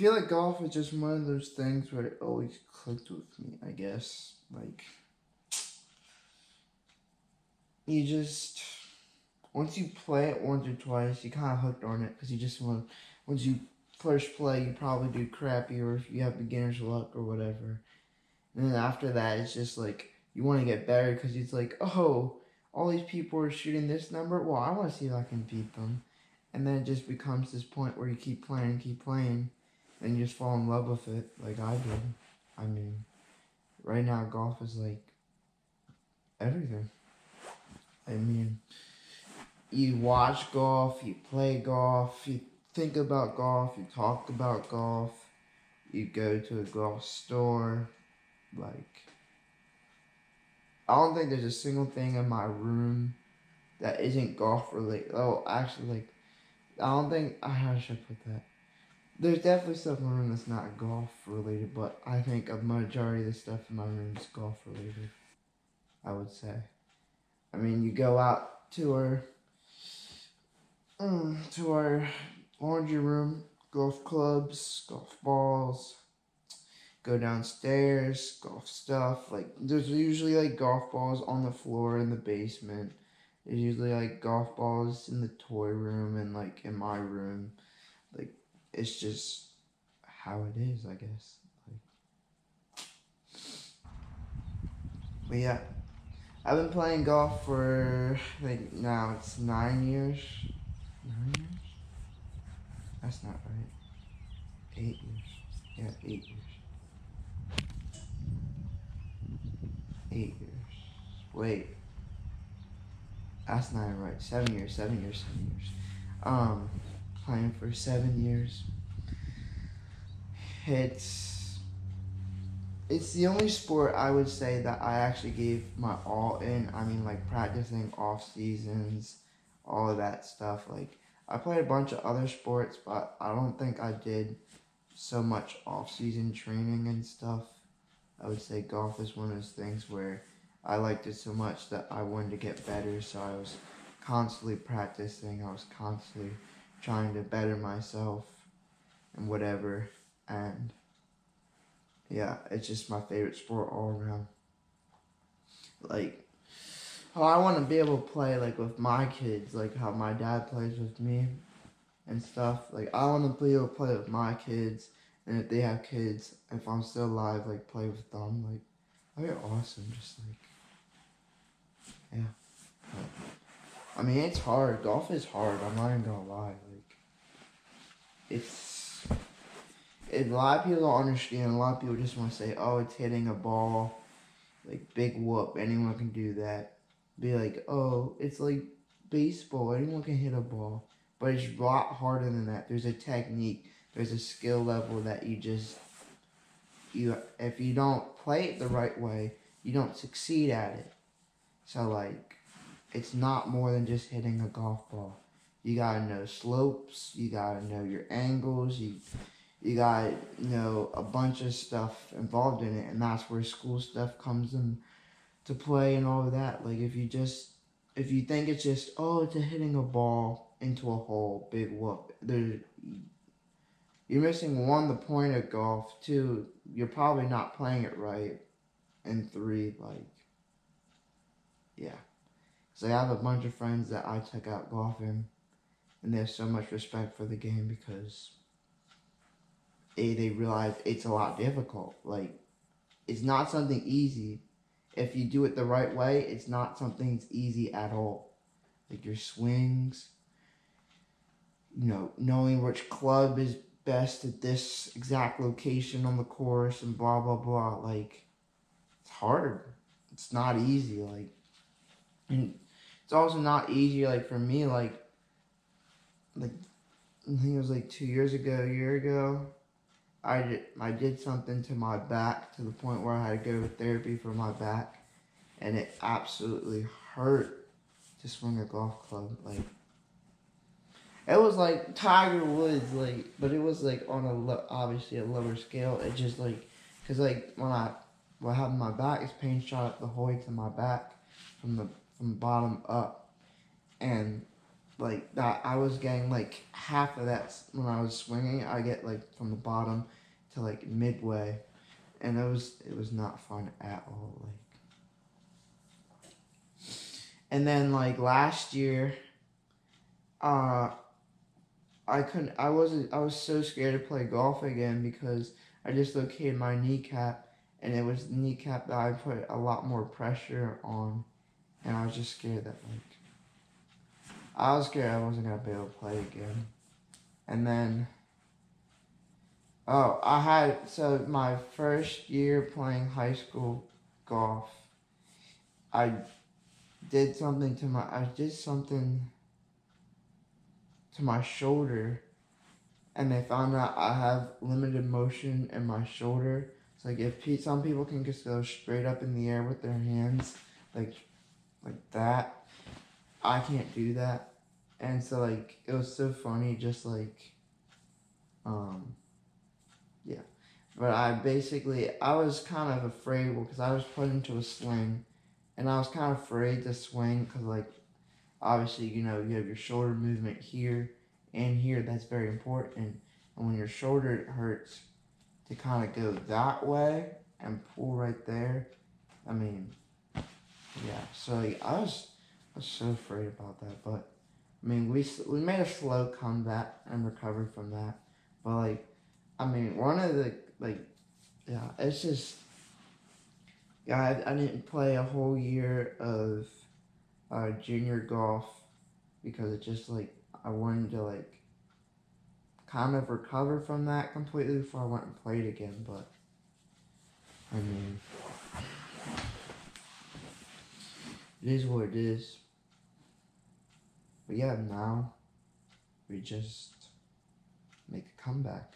feel like golf is just one of those things where it always clicked with me, I guess. Like, you just, once you play it once or twice, you kind of hooked on it because you just want, once you first play, you probably do crappy or if you have beginner's luck or whatever. And then after that, it's just like, you want to get better because it's like, oh, all these people are shooting this number. Well, I want to see if I can beat them. And then it just becomes this point where you keep playing, and you just fall in love with it like I did. I mean, right now golf is like everything. I mean, you watch golf, you play golf, you think about golf, you talk about golf, you go to a golf store. Like, I don't think there's a single thing in my room that isn't golf related. Oh, actually, like, I don't think, how should I put that? There's definitely stuff in my room that's not golf related, but I think a majority of the stuff in my room is golf related, I would say. I mean, you go out to our laundry room, golf clubs, golf balls, go downstairs, golf stuff. Like, there's usually like golf balls on the floor in the basement. There's usually like golf balls in the toy room and like in my room. Like, it's just how it is, I guess. Like, but yeah, I've been playing golf for like now it's 9 years. 9 years? That's not right. 8 years. Yeah, 8 years. 8 years. Wait, that's not right. 7 years. 7 years. Playing for 7 years. It's the only sport I would say that I actually gave my all in. I mean, like practicing off seasons, all of that stuff. Like, I played a bunch of other sports, but I don't think I did so much off season training and stuff. I would say golf is one of those things where I liked it so much that I wanted to get better, so I was constantly practicing. I was constantly trying to better myself and whatever. And yeah, it's just my favorite sport all around. Like, how I want to be able to play like with my kids, like how my dad plays with me and stuff. Like, I want to be able to play with my kids, and if they have kids, if I'm still alive, like play with them. Like, that'd be awesome. Just like, yeah. But, I mean, it's hard. Golf is hard. I'm not even gonna lie. Like, a lot of people don't understand. A lot of people just want to say, "Oh, it's hitting a ball." Like, big whoop. Anyone can do that. Be like, "Oh, it's like baseball. Anyone can hit a ball." But it's a lot harder than that. There's a technique. There's a skill level that if you don't play it the right way, you don't succeed at it. So like, it's not more than just hitting a golf ball. You gotta know slopes. You gotta know your angles. You gotta know a bunch of stuff involved in it, and that's where school stuff comes in to play and all of that. Like, if you think it's just, oh, it's a hitting a ball into a hole, big whoop. You're missing one, the point of golf. Two, you're probably not playing it right. And three, like, yeah. So I have a bunch of friends that I took out golfing, and they have so much respect for the game because they realize it's a lot difficult. Like, it's not something easy. If you do it the right way, it's not something that's easy at all. Like, your swings, knowing which club is best at this exact location on the course and blah, blah, blah. Like, it's hard. It's not easy. Like, and it's also not easy, like, for me, like, I think it was like 2 years ago, a year ago, I did something to my back to the point where I had to go to therapy for my back, and it absolutely hurt to swing a golf club. Like, it was like Tiger Woods, like, but it was like on obviously a lower scale. It just like, cause like what happened to my back is pain shot up the whole way to my back from the bottom up, and like that I was getting like half of that when I was swinging. I get like from the bottom to like midway, and it was not fun at all. Like, and then like last year, uh, I couldn't. I wasn't. I was so scared to play golf again because I dislocated my kneecap, and it was the kneecap that I put a lot more pressure on, and I was just scared that like I was scared I wasn't gonna be able to play again. And then, oh, I had so my first year playing high school golf, I I did something to my shoulder, and they found out I have limited motion in my shoulder. It's like if some people can just go straight up in the air with their hands, like like that. I can't do that, and so like it was so funny, just like um yeah. But I was kind of afraid because I was put into a sling, and I was kind of afraid to swing because like obviously you have your shoulder movement here and here. That's very important, and when your shoulder hurts, to kind of go that way and pull right there. I mean, yeah. So like, I was so afraid about that, but I mean, we made a slow comeback and recovered from that. But like, I mean, one of the like, yeah, it's just yeah. I didn't play a whole year of junior golf because it just like I wanted to like kind of recover from that completely before I went and played again. But I mean, it is what it is. But yeah, now we just make a comeback.